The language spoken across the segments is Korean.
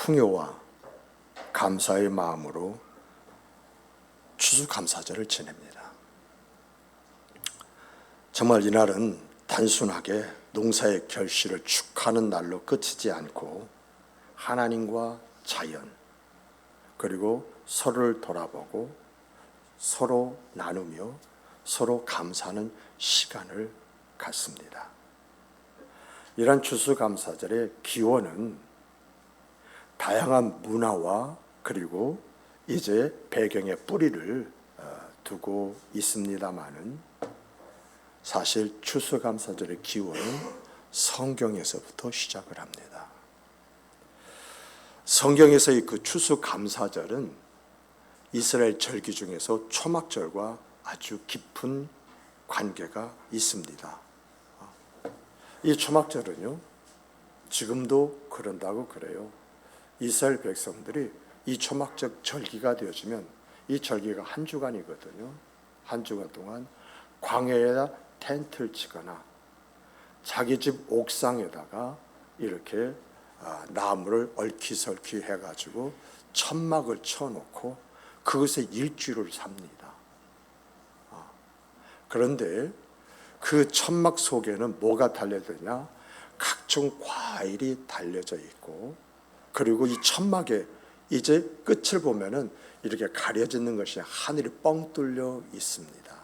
풍요와 감사의 마음으로 추수감사절을 지냅니다. 정말 이날은 단순하게 농사의 결실을 축하하는 날로 그치지 않고 하나님과 자연, 그리고 서로를 돌아보고 서로 나누며 서로 감사하는 시간을 갖습니다. 이런 추수감사절의 기원은 다양한 문화와 그리고 이제 배경의 뿌리를 두고 있습니다마는 사실 추수감사절의 기원은 성경에서부터 시작을 합니다. 성경에서의 그 추수감사절은 이스라엘 절기 중에서 초막절과 아주 깊은 관계가 있습니다. 이 초막절은요, 지금도 그런다고 그래요. 이스라엘 백성들이 이 초막절 절기가 되어지면 이 절기가 한 주간이거든요. 한 주간 동안 광야에다 텐트를 치거나 자기 집 옥상에다가 이렇게 나무를 얼키설키 해가지고 천막을 쳐놓고 그것에 일주일을 삽니다. 그런데 그 천막 속에는 뭐가 달려져 있냐? 각종 과일이 달려져 있고, 그리고 이 천막에 이제 끝을 보면은 이렇게 가려지는 것이 하늘이 뻥 뚫려 있습니다.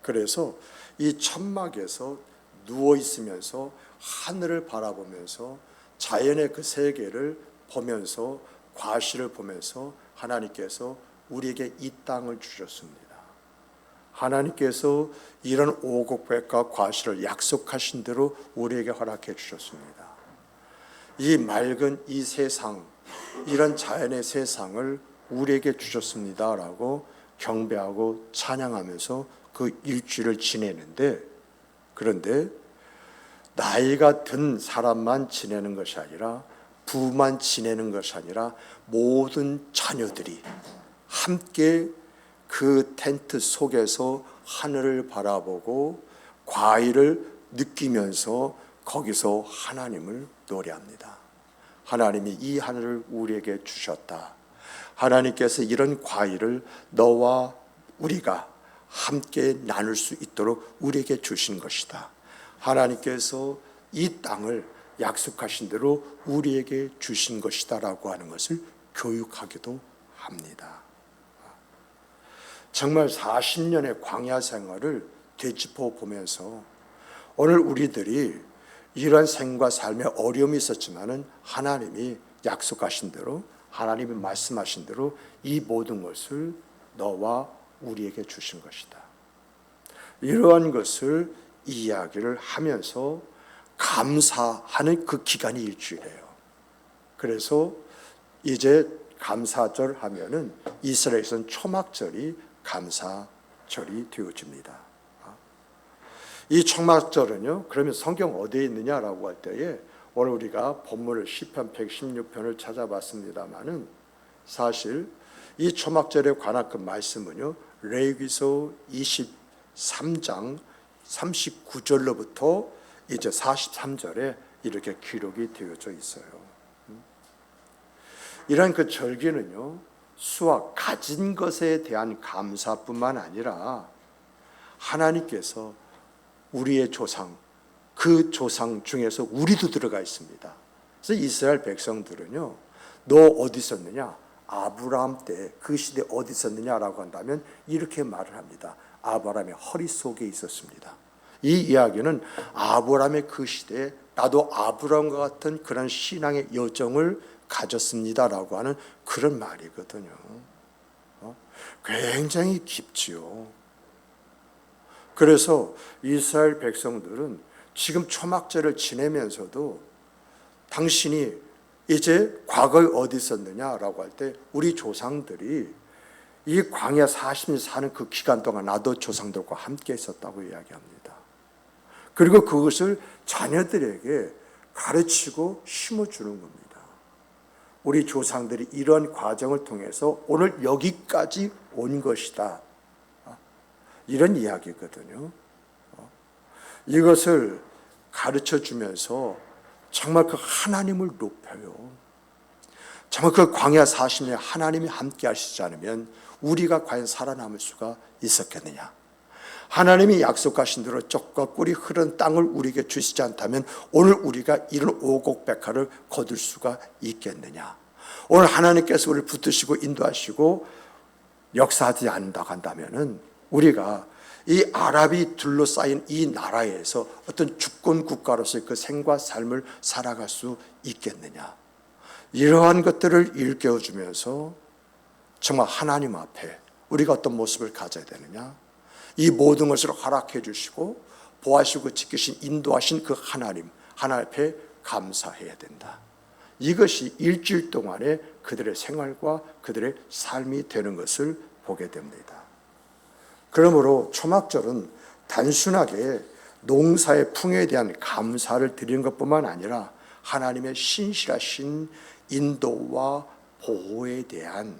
그래서 이 천막에서 누워 있으면서 하늘을 바라보면서 자연의 그 세계를 보면서 과실을 보면서 하나님께서 우리에게 이 땅을 주셨습니다. 하나님께서 이런 오곡백과 과실을 약속하신 대로 우리에게 허락해 주셨습니다. 이 맑은 이 세상, 이런 자연의 세상을 우리에게 주셨습니다라고 경배하고 찬양하면서 그 일주일을 지내는데, 그런데 나이가 든 사람만 지내는 것이 아니라 부만 지내는 것이 아니라 모든 자녀들이 함께 그 텐트 속에서 하늘을 바라보고 과일을 느끼면서 거기서 하나님을 노래합니다. 하나님이 이 하늘을 우리에게 주셨다. 하나님께서 이런 과일을 너와 우리가 함께 나눌 수 있도록 우리에게 주신 것이다. 하나님께서 이 땅을 약속하신 대로 우리에게 주신 것이다 라고 하는 것을 교육하기도 합니다. 정말 40년의 광야 생활을 되짚어 보면서 오늘 우리들이 이러한 생과 삶에 어려움이 있었지만은 하나님이 약속하신 대로, 하나님이 말씀하신 대로 이 모든 것을 너와 우리에게 주신 것이다. 이러한 것을 이야기를 하면서 감사하는 그 기간이 일주일이에요. 그래서 이제 감사절 하면은 이스라엘에서는 초막절이 감사절이 되어집니다. 이 초막절은요, 그러면 성경 어디에 있느냐라고 할 때에 오늘 우리가 본문을 시편 116편을 찾아봤습니다마는 사실 이 초막절에 관한 그 말씀은요, 레위기서 23장 39절로부터 이제 43절에 이렇게 기록이 되어져 있어요. 이런 그 절기는요, 수와 가진 것에 대한 감사뿐만 아니라 하나님께서 우리의 조상, 그 조상 중에서 우리도 들어가 있습니다. 그래서 이스라엘 백성들은요, 너 어디 있었느냐? 아브라함 때 그 시대 어디 있었느냐라고 한다면 이렇게 말을 합니다. 아브라함의 허리 속에 있었습니다. 이 이야기는 아브라함의 그 시대에 나도 아브라함과 같은 그런 신앙의 여정을 가졌습니다라고 하는 그런 말이거든요. 굉장히 깊지요. 그래서 이스라엘 백성들은 지금 초막절을 지내면서도 당신이 이제 과거에 어디 있었느냐라고 할 때 우리 조상들이 이 광야 40년 사는 그 기간 동안 나도 조상들과 함께 있었다고 이야기합니다. 그리고 그것을 자녀들에게 가르치고 심어주는 겁니다. 우리 조상들이 이런 과정을 통해서 오늘 여기까지 온 것이다. 이런 이야기거든요. 이것을 가르쳐 주면서 정말 그 하나님을 높여요. 정말 그 광야 40년 하나님이 함께 하시지 않으면 우리가 과연 살아남을 수가 있었겠느냐. 하나님이 약속하신 대로 쪽과 꿀이 흐르는 땅을 우리에게 주시지 않다면 오늘 우리가 이런 오곡백화를 거둘 수가 있겠느냐. 오늘 하나님께서 우리를 붙드시고 인도하시고 역사하지 않는다고 한다면 우리가 이 아랍이 둘러싸인 이 나라에서 어떤 주권 국가로서의 그 생과 삶을 살아갈 수 있겠느냐. 이러한 것들을 일깨워주면서 정말 하나님 앞에 우리가 어떤 모습을 가져야 되느냐. 이 모든 것을 허락해 주시고 보호하시고 지키신 인도하신 그 하나님 앞에 감사해야 된다. 이것이 일주일 동안의 그들의 생활과 그들의 삶이 되는 것을 보게 됩니다. 그러므로 초막절은 단순하게 농사의 풍요에 대한 감사를 드리는 것뿐만 아니라 하나님의 신실하신 인도와 보호에 대한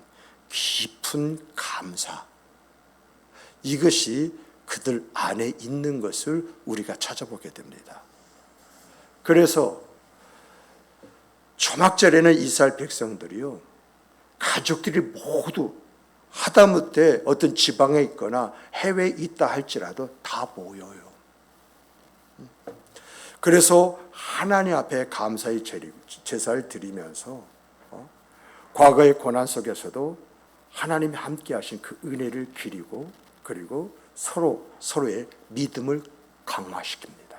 깊은 감사, 이것이 그들 안에 있는 것을 우리가 찾아보게 됩니다. 그래서 초막절에는 이스라엘 백성들이요, 가족들이 모두 하다못해 어떤 지방에 있거나 해외에 있다 할지라도 다 모여요. 그래서 하나님 앞에 감사의 제사를 드리면서 과거의 고난 속에서도 하나님이 함께 하신 그 은혜를 기리고 그리고 서로의 믿음을 강화시킵니다.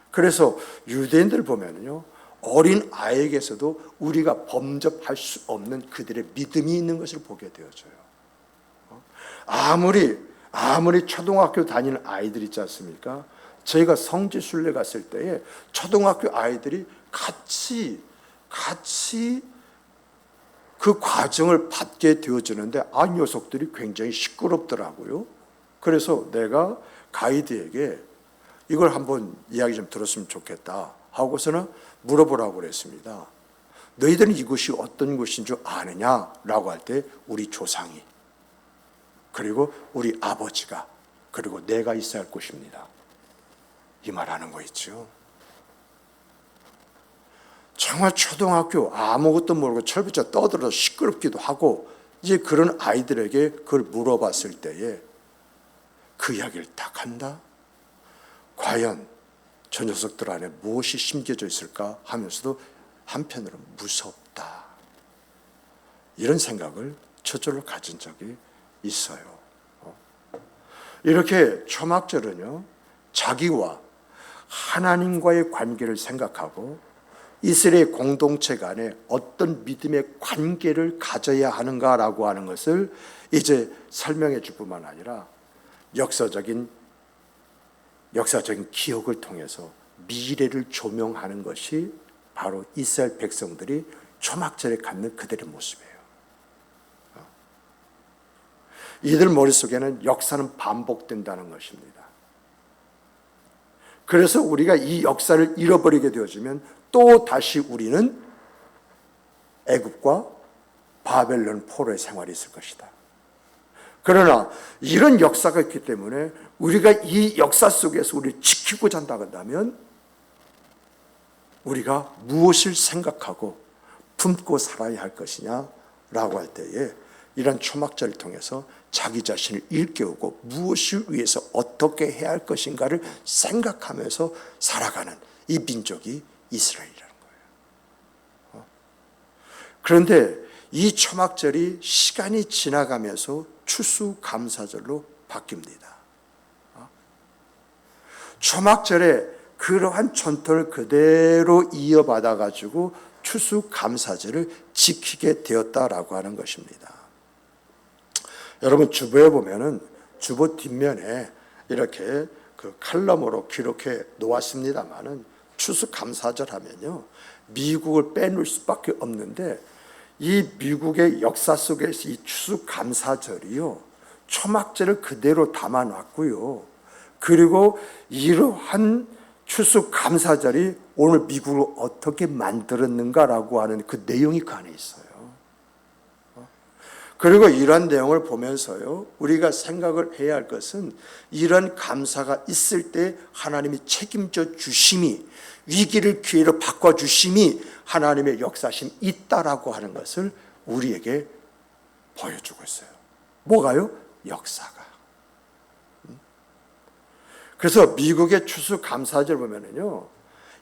그래서 유대인들 보면요, 어린 아이에게서도 우리가 범접할 수 없는 그들의 믿음이 있는 것을 보게 되어져요. 아무리 초등학교 다니는 아이들 있지 않습니까? 저희가 성지순례 갔을 때에 초등학교 아이들이 같이 그 과정을 받게 되어지는데 녀석들이 굉장히 시끄럽더라고요. 그래서 내가 가이드에게 이걸 한번 이야기 좀 들었으면 좋겠다 하고서는 물어보라고 그랬습니다. 너희들은 이곳이 어떤 곳인 줄 아느냐라고 할 때 우리 조상이 그리고 우리 아버지가 그리고 내가 있어야 할 곳입니다. 이 말하는 거 있죠. 정말 초등학교 아무것도 모르고 철부터 떠들어서 시끄럽기도 하고 이제 그런 아이들에게 그걸 물어봤을 때에 그 이야기를 딱 한다? 과연 저 녀석들 안에 무엇이 심겨져 있을까 하면서도 한편으로는 무섭다. 이런 생각을 저절로 가진 적이 있어요. 이렇게 초막절은요, 자기와 하나님과의 관계를 생각하고 이스라엘 공동체 간에 어떤 믿음의 관계를 가져야 하는가라고 하는 것을 이제 설명해 줄 뿐만 아니라 역사적인 기억을 통해서 미래를 조명하는 것이 바로 이스라엘 백성들이 초막절에 갖는 그들의 모습이에요. 이들 머릿속에는 역사는 반복된다는 것입니다. 그래서 우리가 이 역사를 잃어버리게 되어지면 또 다시 우리는 애굽과 바벨론 포로의 생활이 있을 것이다. 그러나 이런 역사가 있기 때문에 우리가 이 역사 속에서 우리를 지키고자 한다면 우리가 무엇을 생각하고 품고 살아야 할 것이냐라고 할 때에 이런 초막절을 통해서 자기 자신을 일깨우고 무엇을 위해서 어떻게 해야 할 것인가를 생각하면서 살아가는 이 민족이 이스라엘이라는 거예요. 그런데 이 초막절이 시간이 지나가면서 추수감사절로 바뀝니다. 초막절에 그러한 전통을 그대로 이어받아 가지고 추수감사절을 지키게 되었다라고 하는 것입니다. 여러분 주보에 보면은 주보 뒷면에 이렇게 그 칼럼으로 기록해 놓았습니다만은 추수감사절 하면요, 미국을 빼놓을 수밖에 없는데 이 미국의 역사 속에서 이 추수감사절이요, 초막절을 그대로 담아놨고요. 그리고 이러한 추수감사절이 오늘 미국을 어떻게 만들었는가라고 하는 그 내용이 그 안에 있어요. 그리고 이러한 내용을 보면서요, 우리가 생각을 해야 할 것은 이런 감사가 있을 때 하나님이 책임져 주심이, 위기를 기회로 바꿔주심이 하나님의 역사심이 있다라고 하는 것을 우리에게 보여주고 있어요. 뭐가요? 역사가. 그래서 미국의 추수감사절 보면은요,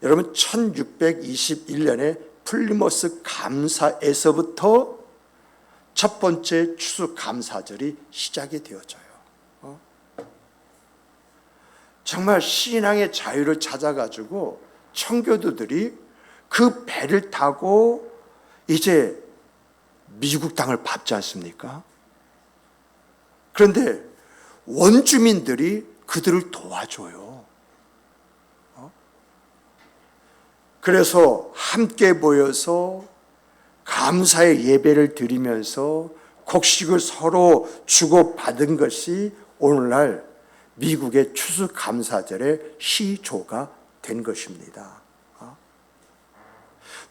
여러분 1621년에 플리머스 감사에서부터 첫 번째 추수감사절이 시작이 되어져요. 정말 신앙의 자유를 찾아가지고 청교도들이 그 배를 타고 이제 미국 땅을 밟지 않습니까? 그런데 원주민들이 그들을 도와줘요. 그래서 함께 모여서 감사의 예배를 드리면서 곡식을 서로 주고받은 것이 오늘날 미국의 추수감사절의 시조가 된 것입니다.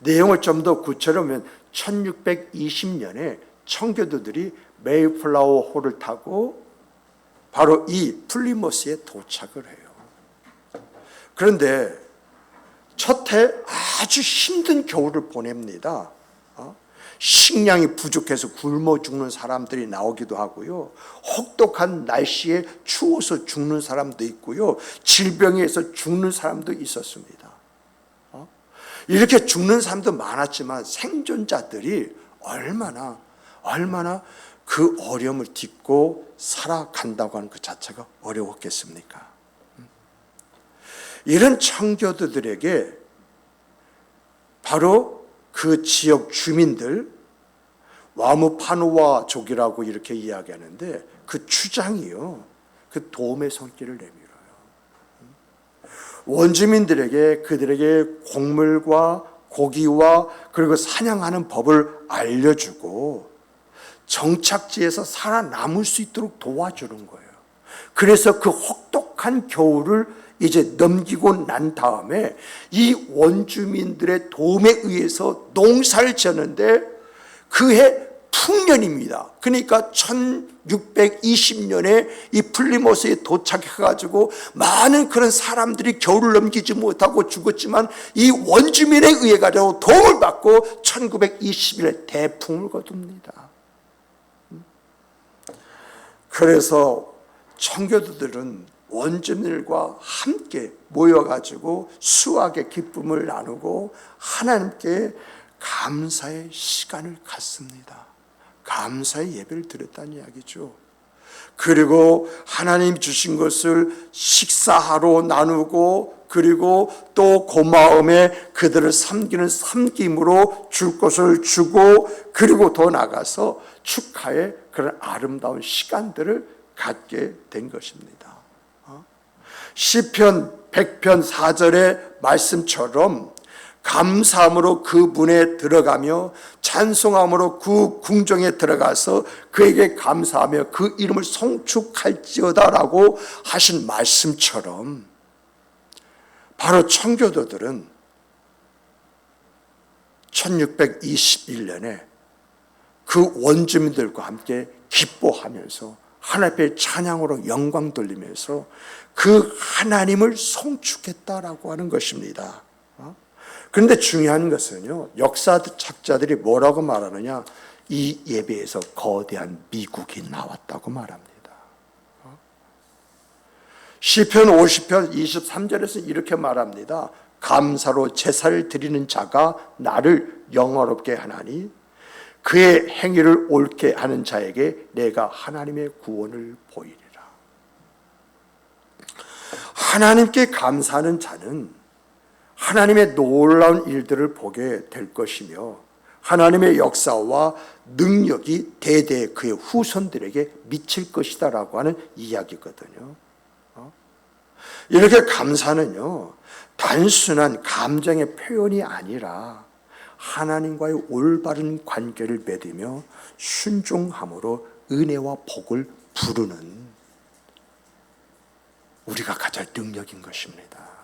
내용을 좀 더 구체로 보면 1620년에 청교도들이 메이플라워 호를 타고 바로 이 플리머스에 도착을 해요. 그런데 첫해 아주 힘든 겨울을 보냅니다. 식량이 부족해서 굶어 죽는 사람들이 나오기도 하고요. 혹독한 날씨에 추워서 죽는 사람도 있고요. 질병에서 죽는 사람도 있었습니다. 이렇게 죽는 사람도 많았지만 생존자들이 얼마나 그 어려움을 딛고 살아간다고 하는 그 자체가 어려웠겠습니까? 이런 청교도들에게 바로 그 지역 주민들, 와무파누아 족이라고 이렇게 이야기하는데 그 추장이요, 그 도움의 손길을 내밀어요. 원주민들에게 그들에게 곡물과 고기와 그리고 사냥하는 법을 알려주고 정착지에서 살아남을 수 있도록 도와주는 거예요. 그래서 그 혹독한 겨울을 이제 넘기고 난 다음에 이 원주민들의 도움에 의해서 농사를 지었는데 그해 풍년입니다. 그러니까 1620년에 이 플리머스에 도착해가지고 많은 그런 사람들이 겨울을 넘기지 못하고 죽었지만 이 원주민에 의해 가지고 도움을 받고 1921년에 대풍을 거둡니다. 그래서 청교도들은 원주민들과 함께 모여가지고 수확의 기쁨을 나누고 하나님께 감사의 시간을 갖습니다. 감사의 예배를 드렸다는 이야기죠. 그리고 하나님 주신 것을 식사하러 나누고 그리고 또 고마움에 그들을 섬기는 섬김으로 줄 것을 주고 그리고 더 나가서 축하의 그런 아름다운 시간들을 갖게 된 것입니다. 시편 100편 4절의 말씀처럼 감사함으로 그 문에 들어가며 찬송함으로 그 궁정에 들어가서 그에게 감사하며 그 이름을 송축할지어다라고 하신 말씀처럼 바로 청교도들은 1621년에 그 원주민들과 함께 기뻐하면서 하나님 앞에 찬양으로 영광 돌리면서 그 하나님을 송축했다라고 하는 것입니다. 그런데 중요한 것은요, 역사학자들이 뭐라고 말하느냐, 이 예배에서 거대한 미국이 나왔다고 말합니다. 시편 50편 23절에서 이렇게 말합니다. 감사로 제사를 드리는 자가 나를 영화롭게 하나니 그의 행위를 옳게 하는 자에게 내가 하나님의 구원을 보이리라. 하나님께 감사하는 자는 하나님의 놀라운 일들을 보게 될 것이며 하나님의 역사와 능력이 대대 그의 후손들에게 미칠 것이다라고 하는 이야기거든요. 이렇게 감사는요, 단순한 감정의 표현이 아니라 하나님과의 올바른 관계를 맺으며 순종함으로 은혜와 복을 부르는 우리가 가질 능력인 것입니다.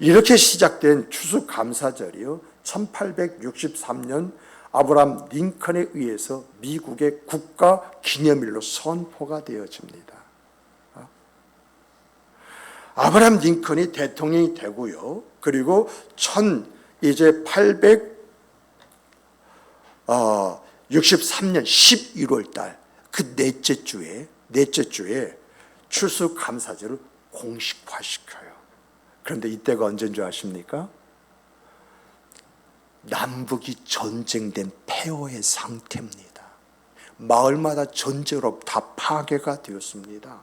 이렇게 시작된 추수감사절이요, 1863년 아브라함 링컨에 의해서 미국의 국가 기념일로 선포가 되어집니다. 아브라함 링컨이 대통령이 되고요. 그리고 1863년 11월 달 그 넷째 주에 추수감사제를 공식화시켜요. 그런데 이때가 언제인 줄 아십니까? 남북이 전쟁된 폐허의 상태입니다. 마을마다 전쟁으로 다 파괴가 되었습니다.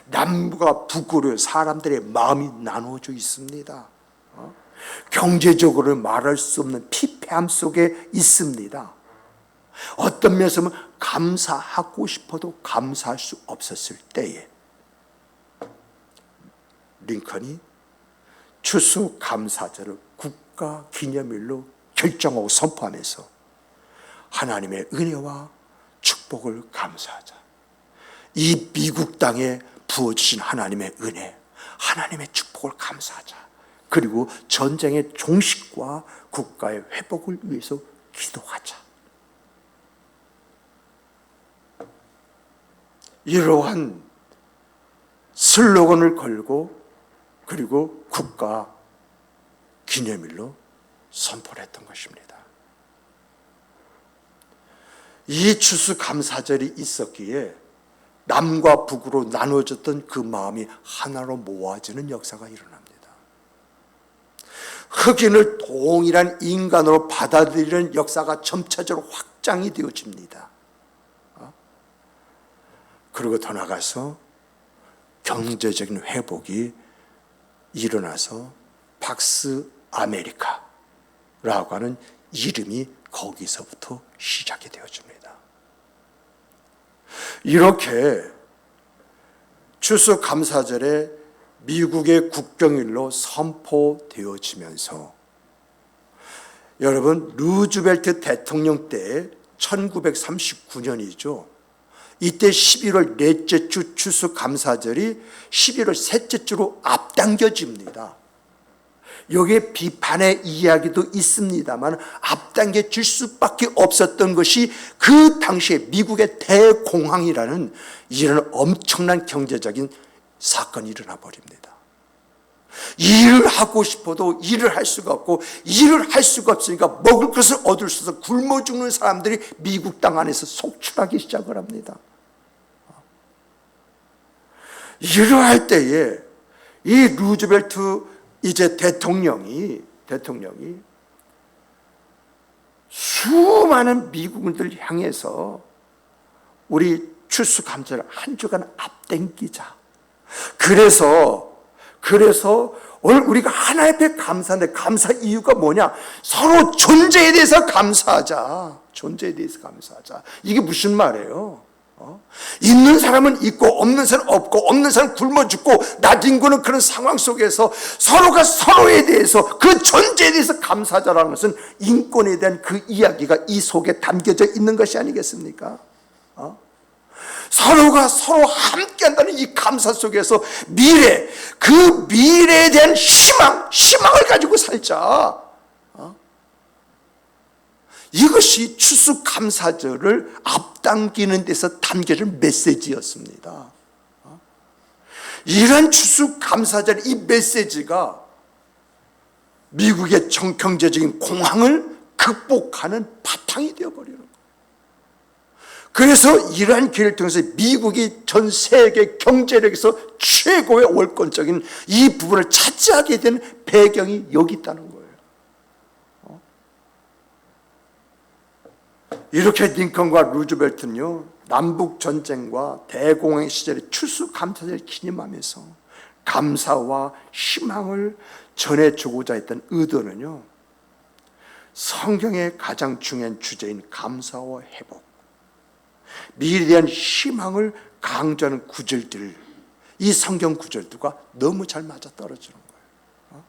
남부가 북으로 사람들의 마음이 나눠져 있습니다. 경제적으로 말할 수 없는 피폐함 속에 있습니다. 어떤 면에서 보면 감사하고 싶어도 감사할 수 없었을 때에 링컨이 추수감사제를 국가 기념일로 결정하고 선포하면서 하나님의 은혜와 축복을 감사하자. 이 미국 땅에 부어주신 하나님의 은혜, 하나님의 축복을 감사하자. 그리고 전쟁의 종식과 국가의 회복을 위해서 기도하자. 이러한 슬로건을 걸고 그리고 국가 기념일로 선포를 했던 것입니다. 이 추수감사절이 있었기에 남과 북으로 나눠졌던 그 마음이 하나로 모아지는 역사가 일어납니다. 흑인을 동일한 인간으로 받아들이는 역사가 점차적으로 확장이 되어집니다. 그리고 더 나가서 경제적인 회복이 일어나서 팍스 아메리카라고 하는 이름이 거기서부터 시작이 되어집니다. 이렇게 추수감사절에 미국의 국경일로 선포되어지면서 여러분 루즈벨트 대통령 때 1939년이죠. 이때 11월 넷째 주 추수감사절이 11월 셋째 주로 앞당겨집니다. 여기에 비판의 이야기도 있습니다만 앞당겨질 수밖에 없었던 것이 그 당시에 미국의 대공황이라는 이런 엄청난 경제적인 사건이 일어나 버립니다. 일을 하고 싶어도 일을 할 수가 없고 일을 할 수가 없으니까 먹을 것을 얻을 수 없어서 굶어 죽는 사람들이 미국 땅 안에서 속출하기 시작을 합니다. 이러할 때에 이 루즈벨트 이제 대통령이 수많은 미국인들 향해서 우리 추수감사를 한 주간 앞당기자. 그래서 오늘 우리가 하나님 앞에 감사하는데 감사 이유가 뭐냐? 서로 존재에 대해서 감사하자. 존재에 대해서 감사하자. 이게 무슨 말이에요? 있는 사람은 있고 없는 사람은 없고 없는 사람은 굶어 죽고 나뒹구는 그런 상황 속에서 서로가 서로에 대해서 그 존재에 대해서 감사하자라는 것은 인권에 대한 그 이야기가 이 속에 담겨져 있는 것이 아니겠습니까? 서로가 서로 함께한다는 이 감사 속에서 그 미래에 대한 희망을 가지고 살자. 이것이 추수감사절을 앞당기는 데서 담겨진 메시지였습니다. 이런 추수감사절 이 메시지가 미국의 경제적인 공황을 극복하는 바탕이 되어버리는 거예요. 그래서 이러한 기회를 통해서 미국이 전 세계 경제력에서 최고의 월권적인 이 부분을 차지하게 된 배경이 여기 있다는 거예요. 이렇게 링컨과 루즈벨트는요, 남북 전쟁과 대공황 시절에 추수감사절을 기념하면서 감사와 희망을 전해주고자 했던 의도는요, 성경의 가장 중요한 주제인 감사와 회복, 미래에 대한 희망을 강조하는 구절들, 이 성경 구절들과 너무 잘 맞아떨어지는 거예요.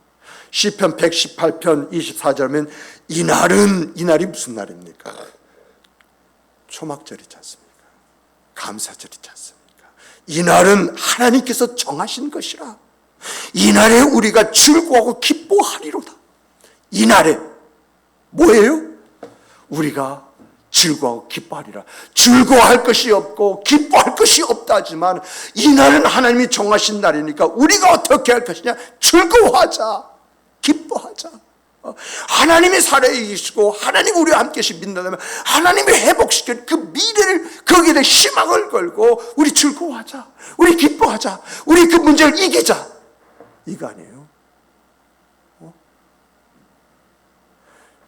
시편 118편 24절이면 이날이 무슨 날입니까? 초막절이지 않습니까? 감사절이지 않습니까? 이날은 하나님께서 정하신 것이라. 이날에 우리가 즐거워하고 기뻐하리로다. 이날에 뭐예요? 우리가 즐거워하고 기뻐하리라. 즐거워할 것이 없고 기뻐할 것이 없다 하지만 이날은 하나님이 정하신 날이니까 우리가 어떻게 할 것이냐? 즐거워하자, 기뻐하자. 하나님이 살아계시고 하나님 우리와 함께 믿는다면 하나님이 회복시킬 그 미래를, 거기에 대해 희망을 걸고 우리 즐거워하자, 우리 기뻐하자, 우리 그 문제를 이기자, 이거 아니에요?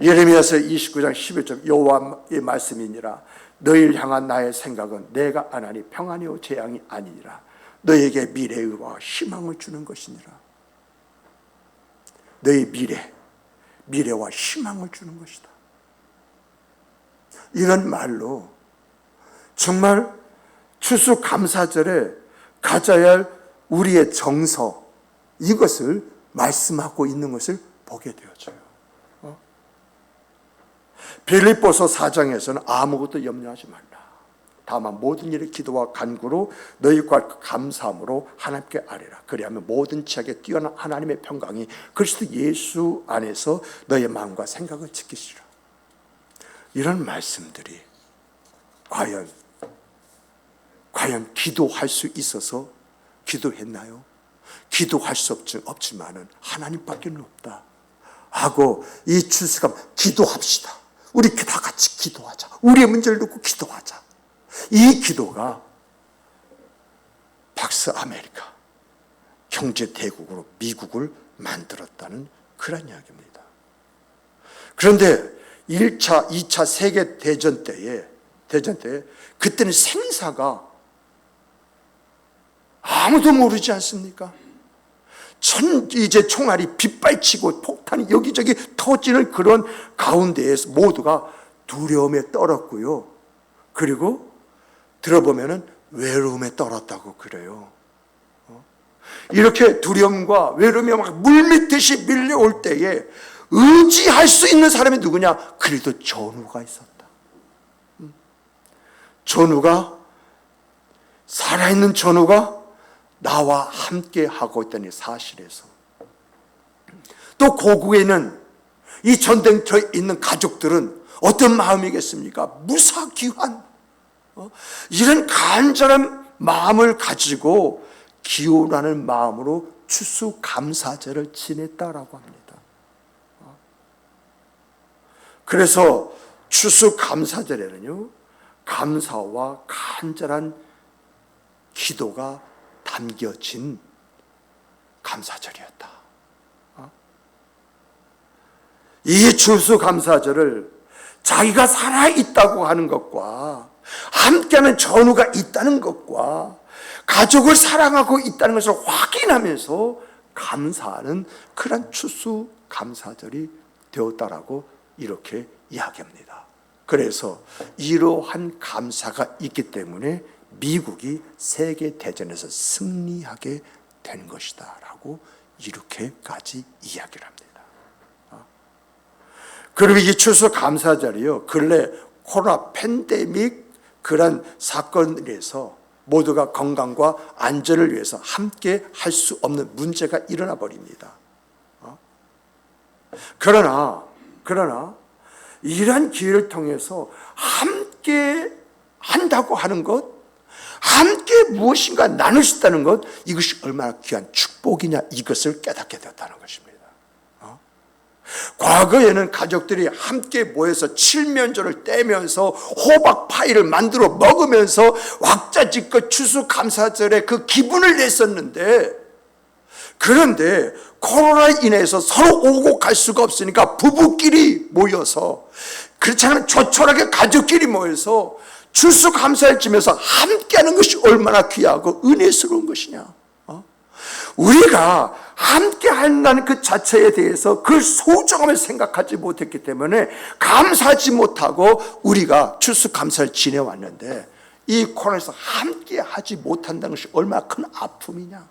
예레미야서 29장 11절 여호와의 말씀이니라. 너희를 향한 나의 생각은 내가 안하니 평안이요 재앙이 아니니라. 너희에게 미래와 희망을 주는 것이니라. 너희 미래와 희망을 주는 것이다. 이런 말로 정말 추수감사절에 가져야 할 우리의 정서, 이것을 말씀하고 있는 것을 보게 되어져요. 빌립보서 4장에서는 아무것도 염려하지 말라. 다만 모든 일에 기도와 간구로 너희과 감사함으로 하나님께 아뢰라. 그리하면 모든 지약에 뛰어난 하나님의 평강이 그리스도 예수 안에서 너희 마음과 생각을 지키시라. 이런 말씀들이 과연 기도할 수 있어서 기도했나요? 기도할 수 없지만은 하나님밖에 없다 하고 이 추수감, 기도합시다. 우리 다 같이 기도하자. 우리의 문제를 놓고 기도하자. 이 기도가 박스 아메리카 경제대국으로 미국을 만들었다는 그런 이야기입니다. 그런데 1차, 2차 세계대전 때에 그때는 생사가 아무도 모르지 않습니까? 이제 총알이 빗발치고 폭탄이 여기저기 터지는 그런 가운데에서 모두가 두려움에 떨었고요. 그리고 들어보면은 외로움에 떨었다고 그래요. 이렇게 두려움과 외로움이 막 물밀듯이 밀려올 때에 의지할 수 있는 사람이 누구냐? 그래도 전우가 있었다. 살아있는 전우가 나와 함께 하고 있다는 사실에서, 또 고국에는 이 전쟁터에 있는 가족들은 어떤 마음이겠습니까? 무사귀환, 이런 간절한 마음을 가지고 기원하는 마음으로 추수감사절을 지냈다라고 합니다. 그래서 추수감사절에는요, 감사와 간절한 기도가 담겨진 감사절이었다. 이 추수감사절을 자기가 살아있다고 하는 것과 함께하는 전우가 있다는 것과 가족을 사랑하고 있다는 것을 확인하면서 감사하는 그런 추수감사절이 되었다라고 이렇게 이야기합니다. 그래서 이러한 감사가 있기 때문에 미국이 세계대전에서 승리하게 된 것이다 라고 이렇게까지 이야기를 합니다. 그리고 이 추수감사절이요, 근래 코로나 팬데믹 그런 사건에서 모두가 건강과 안전을 위해서 함께 할 수 없는 문제가 일어나 버립니다. 그러나 이러한 기회를 통해서 함께 한다고 하는 것, 함께 무엇인가 나눌 수 있다는 것, 이것이 얼마나 귀한 축복이냐, 이것을 깨닫게 되었다는 것입니다. 과거에는 가족들이 함께 모여서 칠면조를 떼면서 호박 파이를 만들어 먹으면서 왁자지껄 추수감사절에 그 기분을 냈었는데, 그런데 코로나로 인해서 서로 오고 갈 수가 없으니까 부부끼리 모여서, 그렇지 않으면 조촐하게 가족끼리 모여서 추수감사를 지면서 함께하는 것이 얼마나 귀하고 은혜스러운 것이냐. 우리가 함께 한다는 그 자체에 대해서 그 소중함을 생각하지 못했기 때문에 감사하지 못하고 우리가 추수감사를 지내왔는데, 이 코로나에서 함께 하지 못한다는 것이 얼마나 큰 아픔이냐,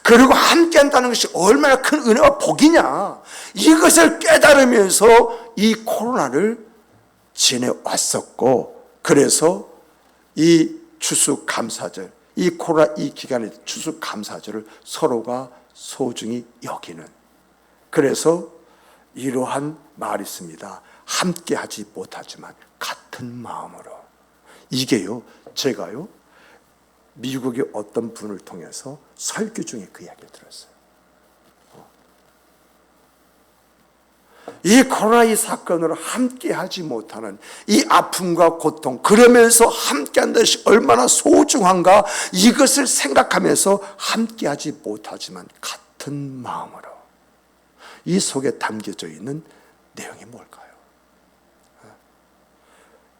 그리고 함께 한다는 것이 얼마나 큰 은혜와 복이냐, 이것을 깨달으면서 이 코로나를 지내왔었고, 그래서 이 추수감사절, 이 코로나 이 기간의 추수감사절을 서로가 소중히 여기는, 그래서 이러한 말이 있습니다. 함께 하지 못하지만 같은 마음으로. 이게요, 제가요, 미국의 어떤 분을 통해서 설교 중에 그 이야기를 들었어요. 이 코로나 이 사건으로 함께 하지 못하는 이 아픔과 고통, 그러면서 함께 한다는 것이 얼마나 소중한가, 이것을 생각하면서 함께 하지 못하지만 같은 마음으로. 이 속에 담겨져 있는 내용이 뭘까요?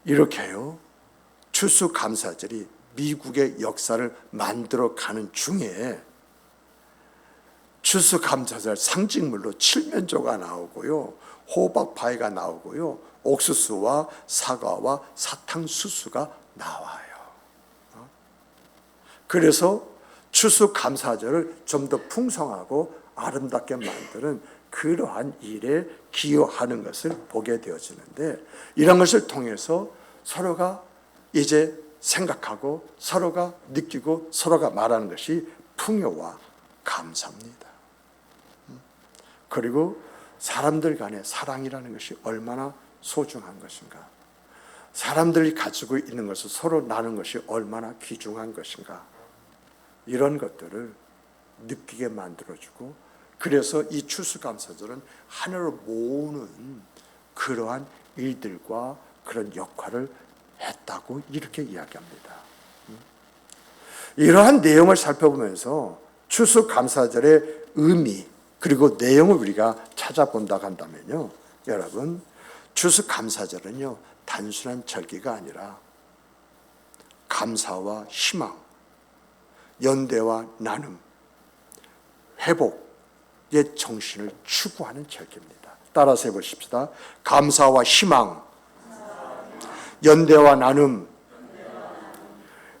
이렇게요, 추수감사절이 미국의 역사를 만들어가는 중에 추수감사절 상징물로 칠면조가 나오고요, 호박파이가 나오고요, 옥수수와 사과와 사탕수수가 나와요. 그래서 추수감사절을 좀 더 풍성하고 아름답게 만드는 그러한 일에 기여하는 것을 보게 되어지는데, 이런 것을 통해서 서로가 이제 생각하고 서로가 느끼고 서로가 말하는 것이 풍요와 감사입니다. 그리고 사람들 간의 사랑이라는 것이 얼마나 소중한 것인가, 사람들이 가지고 있는 것을 서로 나누는 것이 얼마나 귀중한 것인가, 이런 것들을 느끼게 만들어주고, 그래서 이 추수감사절은 하나로 모으는 그러한 일들과 그런 역할을 했다고 이렇게 이야기합니다. 이러한 내용을 살펴보면서 추수감사절의 의미 그리고 내용을 우리가 찾아본다고 한다면요, 여러분, 추수감사절은요 단순한 절기가 아니라 감사와 희망, 연대와 나눔, 회복의 정신을 추구하는 절기입니다. 따라서 해보십시다. 감사와 희망, 연대와 나눔,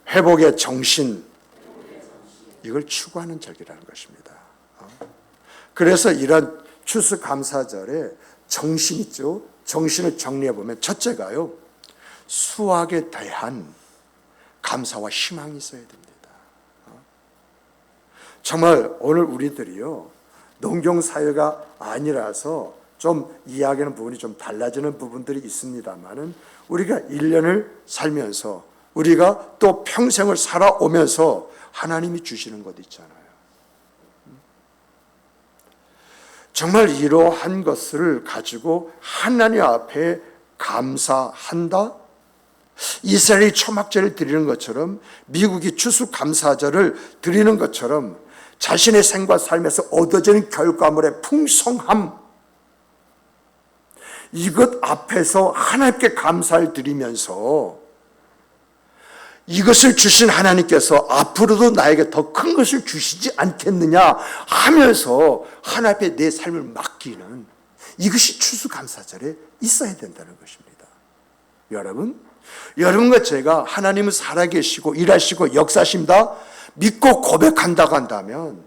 회복의 정신, 이걸 추구하는 절기라는 것입니다. 그래서 이런 추수감사절에 정신 있죠? 정신을 정리해 보면 첫째가요, 수확에 대한 감사와 희망이 있어야 됩니다. 정말 오늘 우리들이요, 농경사회가 아니라서 좀 이야기하는 부분이 좀 달라지는 부분들이 있습니다만은, 우리가 1년을 살면서 우리가 또 평생을 살아오면서 하나님이 주시는 것 있잖아요. 정말 이러한 것을 가지고 하나님 앞에 감사한다. 이스라엘이 초막절을 드리는 것처럼, 미국이 추수감사절을 드리는 것처럼 자신의 생과 삶에서 얻어지는 결과물의 풍성함, 이것 앞에서 하나님께 감사를 드리면서 이것을 주신 하나님께서 앞으로도 나에게 더 큰 것을 주시지 않겠느냐 하면서 하나님 앞에 내 삶을 맡기는, 이것이 추수감사절에 있어야 된다는 것입니다. 여러분과 제가 하나님은 살아계시고 일하시고 역사하신다 믿고 고백한다고 한다면,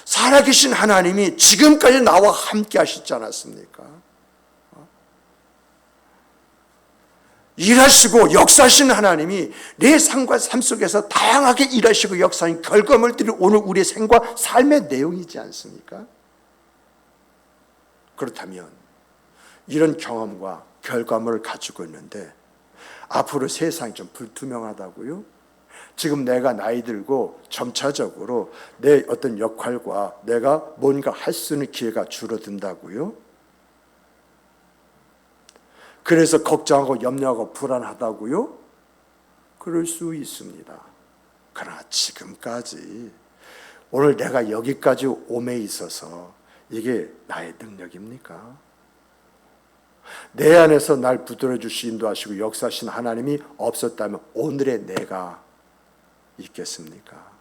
살아계신 하나님이 지금까지 나와 함께 하시지 않았습니까? 일하시고 역사하시는 하나님이 내 삶과 삶 속에서 다양하게 일하시고 역사하는 결과물들이 오늘 우리의 생과 삶의 내용이지 않습니까? 그렇다면 이런 경험과 결과물을 가지고 있는데 앞으로 세상이 좀 불투명하다고요? 지금 내가 나이 들고 점차적으로 내 어떤 역할과 내가 뭔가 할 수 있는 기회가 줄어든다고요? 그래서 걱정하고 염려하고 불안하다고요? 그럴 수 있습니다. 그러나 지금까지, 오늘 내가 여기까지 옴에 있어서 이게 나의 능력입니까? 내 안에서 날 붙들어 주시 인도하시고 역사하신 하나님이 없었다면 오늘의 내가 있겠습니까?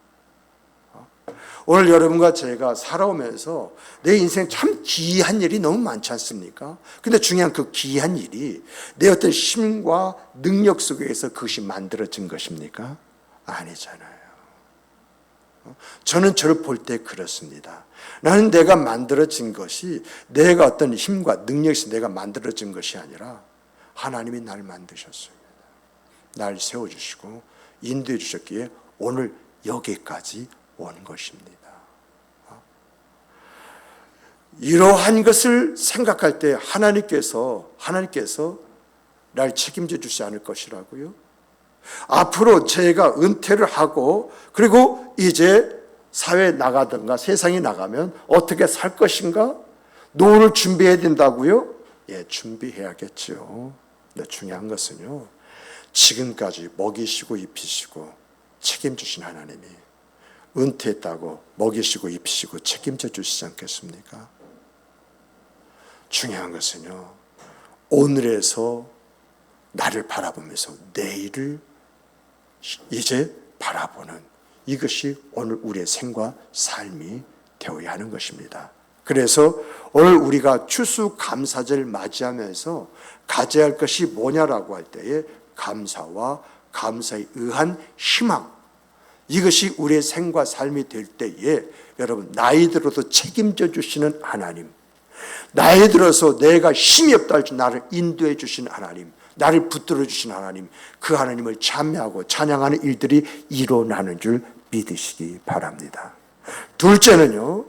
오늘 여러분과 제가 살아오면서 내 인생 참 기이한 일이 너무 많지 않습니까? 근데 중요한 그 기이한 일이 내 어떤 힘과 능력 속에서 그것이 만들어진 것입니까? 아니잖아요. 저는 저를 볼 때 그렇습니다. 나는 내가 만들어진 것이 내가 어떤 힘과 능력에서 내가 만들어진 것이 아니라 하나님이 날 만드셨습니다. 날 세워주시고 인도해 주셨기에 오늘 여기까지 온 것입니다. 이러한 것을 생각할 때 하나님께서 날 책임져 주지 않을 것이라고요. 앞으로 제가 은퇴를 하고 그리고 이제 사회에 나가든가 세상에 나가면 어떻게 살 것인가? 노후를 준비해야 된다고요? 예, 준비해야겠죠. 근데 중요한 것은요, 지금까지 먹이시고 입히시고 책임주신 하나님이 은퇴했다고 먹이시고 입히시고 책임져 주시지 않겠습니까? 중요한 것은요, 오늘에서 나를 바라보면서 내일을 이제 바라보는 이것이 오늘 우리의 생과 삶이 되어야 하는 것입니다. 그래서 오늘 우리가 추수감사절을 맞이하면서 가져야 할 것이 뭐냐라고 할 때에 감사와 감사에 의한 희망, 이것이 우리의 생과 삶이 될 때에 여러분, 나이 들어도 책임져 주시는 하나님, 나이 들어서 내가 힘이 없다 할지 나를 인도해 주신 하나님, 나를 붙들어 주신 하나님, 그 하나님을 찬미하고 찬양하는 일들이 일어나는 줄 믿으시기 바랍니다. 둘째는요,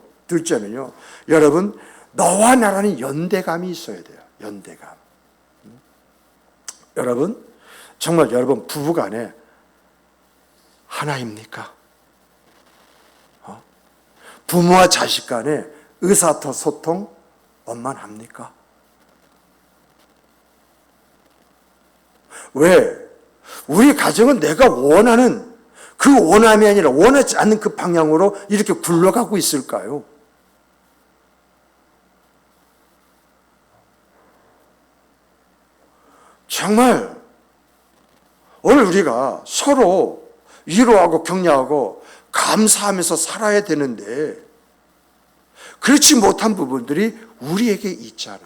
여러분, 너와 나라는 연대감이 있어야 돼요. 연대감. 여러분, 정말 여러분 부부간에 하나입니까? 부모와 자식 간에 의사소통 원만합니까? 왜? 우리 가정은 내가 원하는 그 원함이 아니라 원하지 않는 그 방향으로 이렇게 굴러가고 있을까요? 정말 오늘 우리가 서로 위로하고 격려하고 감사하면서 살아야 되는데 그렇지 못한 부분들이 우리에게 있잖아요.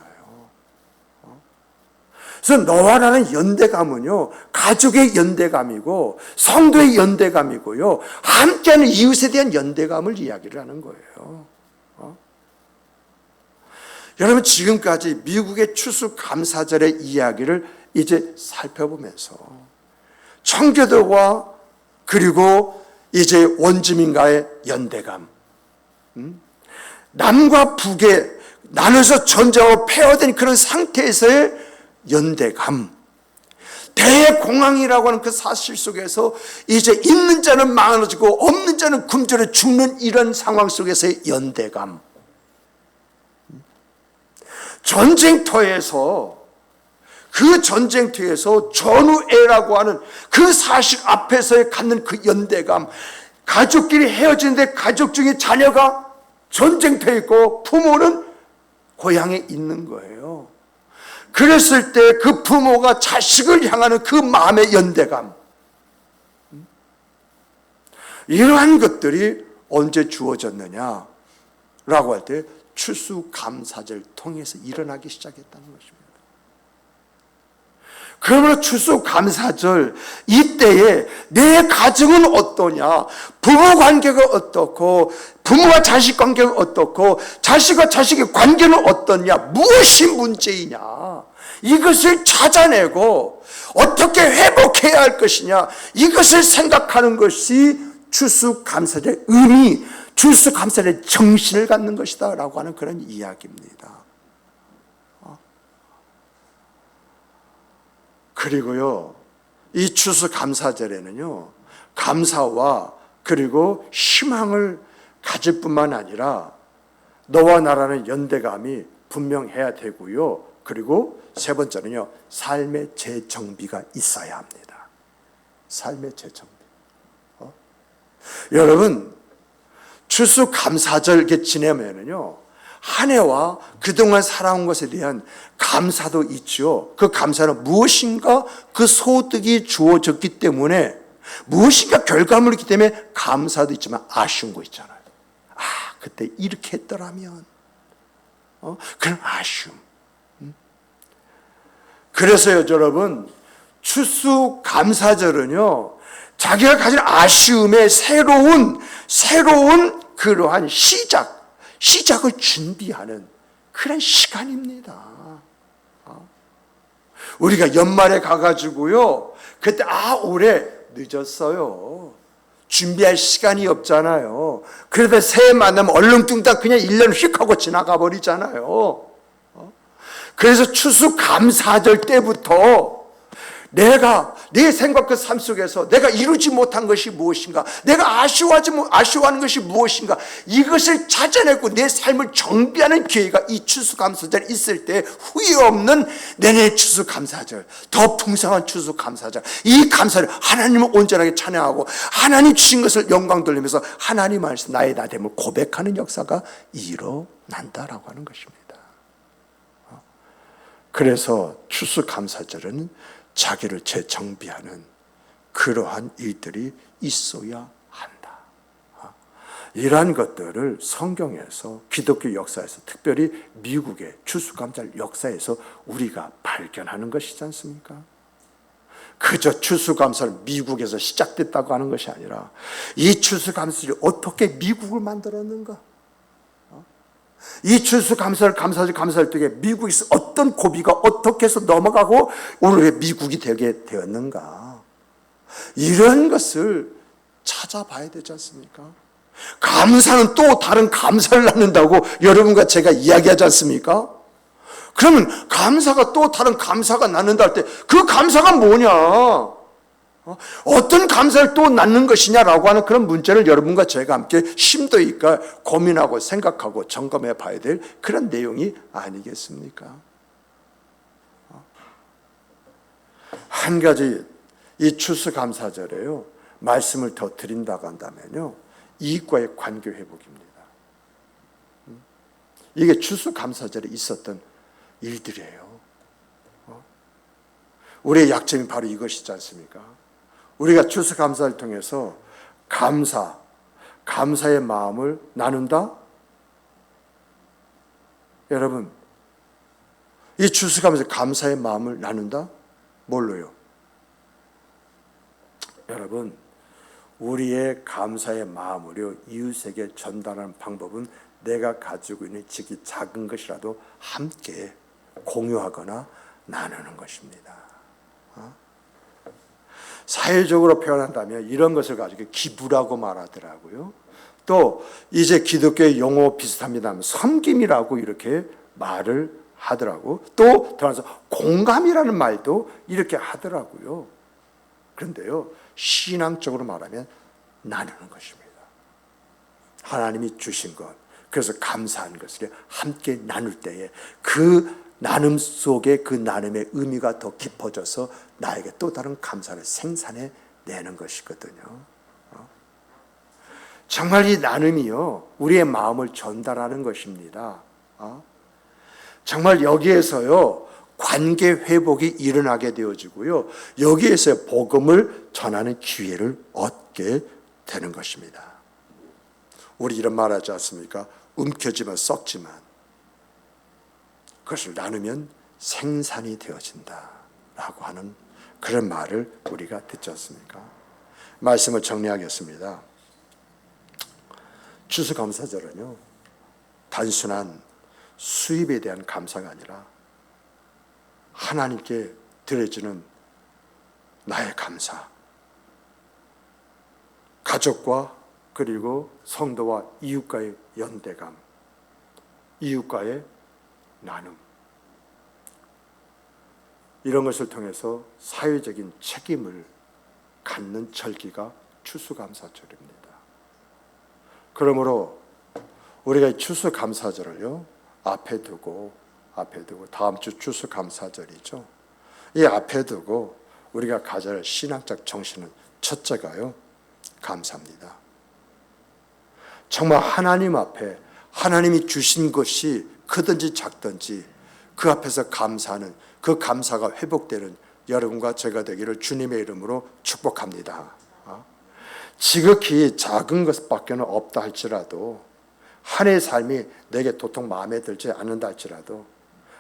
그래서 너와 나는 연대감은요, 가족의 연대감이고 성도의 연대감이고요, 함께하는 이웃에 대한 연대감을 이야기를 하는 거예요. 여러분, 지금까지 미국의 추수감사절의 이야기를 이제 살펴보면서 청교도와 그리고 이제 원주민과의 연대감, 남과 북에 나눠서 전쟁하고 폐허된 그런 상태에서의 연대감, 대공황이라고 하는 그 사실 속에서 이제 있는 자는 많아지고 없는 자는 굶주려 죽는 이런 상황 속에서의 연대감, 전쟁터에서 그 전쟁터에서 전우애라고 하는 그 사실 앞에서 갖는 그 연대감, 가족끼리 헤어지는데 가족 중에 자녀가 전쟁터에 있고 부모는 고향에 있는 거예요. 그랬을 때 그 부모가 자식을 향하는 그 마음의 연대감, 이러한 것들이 언제 주어졌느냐라고 할 때 추수감사절 통해서 일어나기 시작했다는 것입니다. 그러므로 추수감사절 이때에 내 가정은 어떠냐, 부부관계가 어떻고 부모와 자식 관계가 어떻고 자식과 자식의 관계는 어떠냐, 무엇이 문제이냐, 이것을 찾아내고 어떻게 회복해야 할 것이냐, 이것을 생각하는 것이 추수감사절의 의미, 추수감사절의 정신을 갖는 것이다 라고 하는 그런 이야기입니다. 그리고요, 이 추수감사절에는요, 감사와 그리고 희망을 가질 뿐만 아니라 너와 나라는 연대감이 분명해야 되고요, 그리고 세 번째는요, 삶의 재정비가 있어야 합니다. 삶의 재정비. 여러분, 추수감사절 이렇게 지내면은요, 한 해와 그동안 살아온 것에 대한 감사도 있죠. 그 감사는 무엇인가 그 소득이 주어졌기 때문에, 무엇인가 결과물이 있기 때문에 감사도 있지만 아쉬운 거 있잖아요. 아, 그때 이렇게 했더라면, 그런 아쉬움. 그래서요, 여러분, 추수감사절은요, 자기가 가진 아쉬움의 새로운 그러한 시작을 준비하는 그런 시간입니다. 우리가 연말에 가가지고요, 그때 올해 늦었어요, 준비할 시간이 없잖아요. 그러다 새해 만나면 얼렁뚱땅 그냥 1년 휙 하고 지나가 버리잖아요. 그래서 추수감사절 때부터 내가 내 생각과 삶 속에서 내가 이루지 못한 것이 무엇인가, 내가 아쉬워하는 것이 무엇인가, 이것을 찾아내고 내 삶을 정비하는 기회가 이 추수감사절 있을 때 후회 없는 내년의 추수감사절, 더 풍성한 추수감사절, 이 감사를 하나님을 온전하게 찬양하고 하나님 주신 것을 영광 돌리면서 하나님 안에서 나의 나됨을 고백하는 역사가 일어난다라고 하는 것입니다. 그래서 추수감사절은 자기를 재정비하는 그러한 일들이 있어야 한다. 이러한 것들을 성경에서, 기독교 역사에서, 특별히 미국의 추수감사절 역사에서 우리가 발견하는 것이지 않습니까? 그저 추수감사를 미국에서 시작됐다고 하는 것이 아니라 이 추수감사절이 어떻게 미국을 만들었는가? 이 추수감사절 때에 미국에서 어떤 고비가 어떻게 해서 넘어가고 오늘 미국이 되게 되었는가, 이런 것을 찾아봐야 되지 않습니까? 감사는 또 다른 감사를 낳는다고 여러분과 제가 이야기하지 않습니까? 그러면 감사가 또 다른 감사가 낳는다 할 때 그 감사가 뭐냐, 어떤 감사를 또 낳는 것이냐라고 하는 그런 문제를 여러분과 제가 함께 심도 있게 고민하고 생각하고 점검해 봐야 될 그런 내용이 아니겠습니까? 한 가지 이 추수감사절에요, 말씀을 더 드린다고 한다면요, 이익과의 관계 회복입니다. 이게 추수감사절에 있었던 일들이에요. 우리의 약점이 바로 이것이지 않습니까? 우리가 추수감사를 통해서 감사의 마음을 나눈다? 여러분, 이 추수감사에 감사의 마음을 나눈다? 뭘로요? 여러분, 우리의 감사의 마음으로 이웃에게 전달하는 방법은 내가 가지고 있는 지극히 작은 것이라도 함께 공유하거나 나누는 것입니다. 사회적으로 표현한다면 이런 것을 가지고 기부라고 말하더라고요. 또 이제 기독교의 용어 비슷합니다만 섬김이라고 이렇게 말을 하더라고. 또 들어서 공감이라는 말도 이렇게 하더라고요. 그런데요, 신앙적으로 말하면 나누는 것입니다. 하나님이 주신 것, 그래서 감사한 것을 함께 나눌 때에 그 나눔 속에 그 나눔의 의미가 더 깊어져서 나에게 또 다른 감사를 생산해 내는 것이거든요. 정말 이 나눔이요, 우리의 마음을 전달하는 것입니다. 정말 여기에서요, 관계 회복이 일어나게 되어지고요, 여기에서 복음을 전하는 기회를 얻게 되는 것입니다. 우리 이런 말 하지 않습니까? 움켜쥐면 썩지만 그것을 나누면 생산이 되어진다 라고 하는 그런 말을 우리가 듣지 않습니까? 말씀을 정리하겠습니다. 추수감사절은요, 단순한 수입에 대한 감사가 아니라 하나님께 드려지는 나의 감사, 가족과 그리고 성도와 이웃과의 연대감, 이웃과의 나눔, 이런 것을 통해서 사회적인 책임을 갖는 절기가 추수감사절입니다. 그러므로 우리가 추수감사절을요, 앞에 두고 다음 주 추수감사절이죠. 이 앞에 두고 우리가 가져야 할 신앙적 정신은 첫째가요, 감사입니다. 정말 하나님 앞에 하나님이 주신 것이 크든지 작든지 그 앞에서 감사하는, 그 감사가 회복되는 여러분과 제가 되기를 주님의 이름으로 축복합니다. 지극히 작은 것밖에는 없다 할지라도, 한 해의 삶이 내게 도통 마음에 들지 않는다 할지라도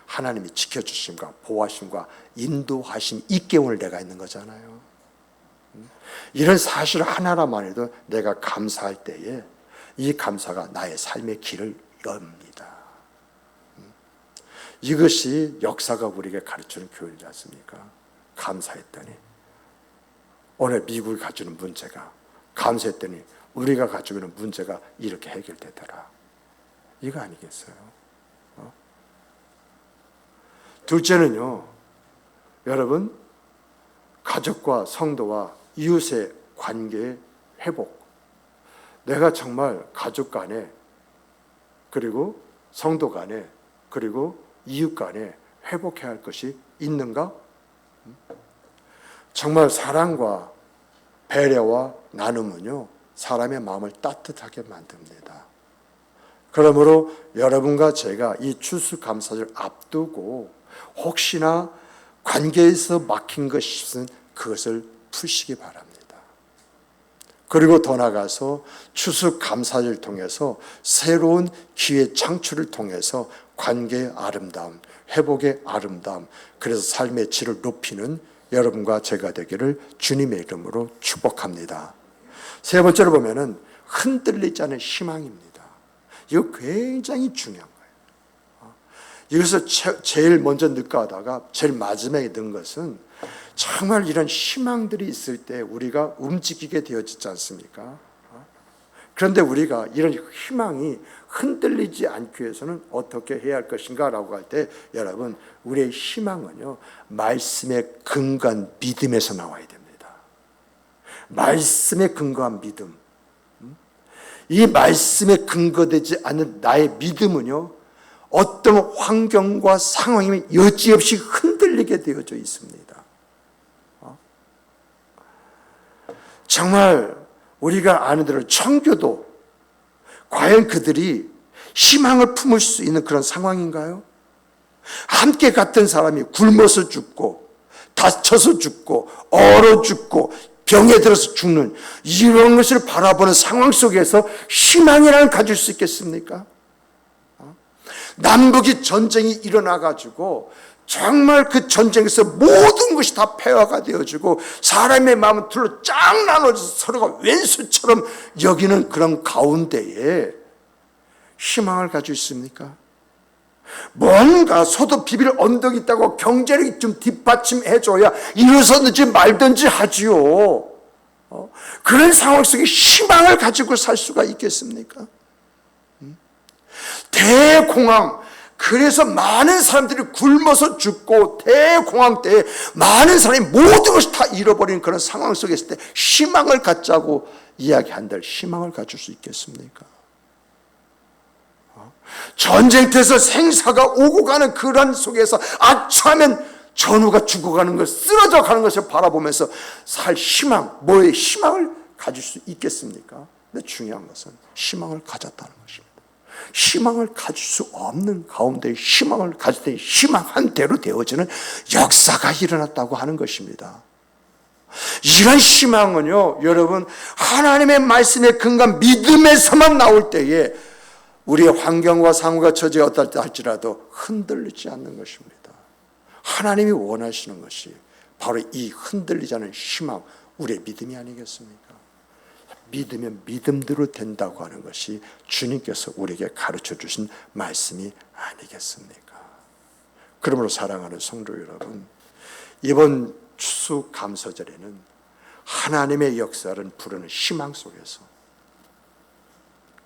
하나님이 지켜주심과 보호하심과 인도하심 있게 오늘 내가 있는 거잖아요. 이런 사실 하나라만 해도 내가 감사할 때에 이 감사가 나의 삶의 길을 엽니다. 이것이 역사가 우리에게 가르치는 교훈이지 않습니까? 감사했더니 오늘 미국이 가지는 문제가 감사했더니 우리가 가지고 있는 문제가 이렇게 해결되더라. 이거 아니겠어요? 둘째는요, 여러분, 가족과 성도와 이웃의 관계의 회복. 내가 정말 가족 간에, 그리고 성도 간에, 그리고 이웃 간에 회복해야 할 것이 있는가? 정말 사랑과 배려와 나눔은요, 사람의 마음을 따뜻하게 만듭니다. 그러므로 여러분과 제가 이 추수감사절 앞두고 혹시나 관계에서 막힌 것이 있으면 그것을 푸시기 바랍니다. 그리고 더 나아가서 추수감사절 통해서 새로운 기회 창출을 통해서 관계의 아름다움, 회복의 아름다움, 그래서 삶의 질을 높이는 여러분과 제가 되기를 주님의 이름으로 축복합니다. 세 번째로 보면은 흔들리지 않은 희망입니다. 이거 굉장히 중요한 거예요. 여기서 제일 먼저 넣을까 하다가 제일 마지막에 넣은 것은 정말 이런 희망들이 있을 때 우리가 움직이게 되어지지 않습니까? 그런데 우리가 이런 희망이 흔들리지 않기 위해서는 어떻게 해야 할 것인가 라고 할 때 여러분, 우리의 희망은요, 말씀에 근거한 믿음에서 나와야 됩니다. 말씀에 근거한 믿음. 이 말씀에 근거되지 않는 나의 믿음은요, 어떤 환경과 상황이면 여지없이 흔들리게 되어져 있습니다. 정말 우리가 아는 대로 청교도, 과연 그들이 희망을 품을 수 있는 그런 상황인가요? 함께 갔던 사람이 굶어서 죽고, 다쳐서 죽고, 얼어 죽고, 병에 들어서 죽는 이런 것을 바라보는 상황 속에서 희망이라는 가질 수 있겠습니까? 남북이 전쟁이 일어나가지고 정말 그 전쟁에서 모든 것이 다 폐허가 되어지고 사람의 마음은 둘로 쫙 나눠져서 서로가 왼수처럼 여기는 그런 가운데에 희망을 가지고 있습니까? 뭔가 소도 비빌 언덕이 있다고 경제력이 좀 뒷받침해줘야 일어서든지 말든지 하지요. 그런 상황 속에 희망을 가지고 살 수가 있겠습니까? 대공황, 그래서 많은 사람들이 굶어서 죽고 대공황 때에 많은 사람이 모든 것을 다 잃어버리는 그런 상황 속에 있을 때 희망을 갖자고 이야기한들 희망을 가질 수 있겠습니까? 전쟁터에서 생사가 오고 가는 그런 속에서 아차하면 전우가 죽어가는 것, 쓰러져 가는 것을 바라보면서 살 희망, 뭐의 희망을 가질 수 있겠습니까? 근데 중요한 것은 희망을 가졌다는 것입니다. 희망을 가질 수 없는 가운데 희망을 가질 때 희망한 대로 되어지는 역사가 일어났다고 하는 것입니다. 이런 희망은요, 여러분, 하나님의 말씀에 근거한 믿음에서만 나올 때에 우리의 환경과 상황과 처지가 어떨 할지라도 흔들리지 않는 것입니다. 하나님이 원하시는 것이 바로 이 흔들리지 않는 희망, 우리의 믿음이 아니겠습니까? 믿으면 믿음대로 된다고 하는 것이 주님께서 우리에게 가르쳐 주신 말씀이 아니겠습니까? 그러므로 사랑하는 성도 여러분, 이번 추수감사절에는 하나님의 역사를 부르는 희망 속에서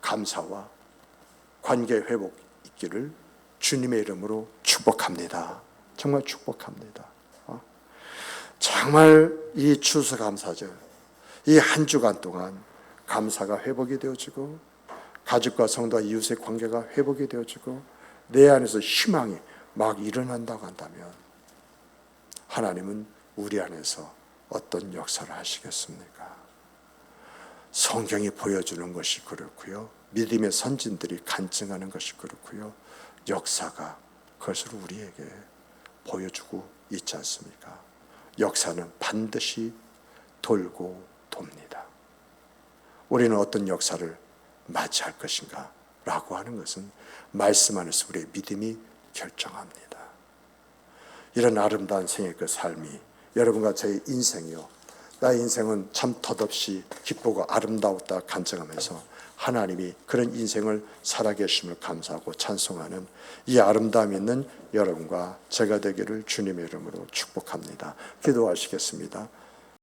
감사와 관계 회복 있기를 주님의 이름으로 축복합니다. 정말 축복합니다. 정말 이 추수감사절, 이 한 주간 동안 감사가 회복이 되어지고 가족과 성도와 이웃의 관계가 회복이 되어지고 내 안에서 희망이 막 일어난다고 한다면 하나님은 우리 안에서 어떤 역사를 하시겠습니까? 성경이 보여주는 것이 그렇고요, 믿음의 선진들이 간증하는 것이 그렇고요, 역사가 그것을 우리에게 보여주고 있지 않습니까? 역사는 반드시 돌고 돕니다. 우리는 어떤 역사를 맞이할 것인가 라고 하는 것은 말씀 안에서 우리의 믿음이 결정합니다. 이런 아름다운 생의 그 삶이 여러분과 제 인생이요, 나의 인생은 참 덧없이 기쁘고 아름다웠다 간증하면서 하나님이 그런 인생을 살아계심을 감사하고 찬송하는 이 아름다움 있는 여러분과 제가 되기를 주님의 이름으로 축복합니다. 기도하시겠습니다.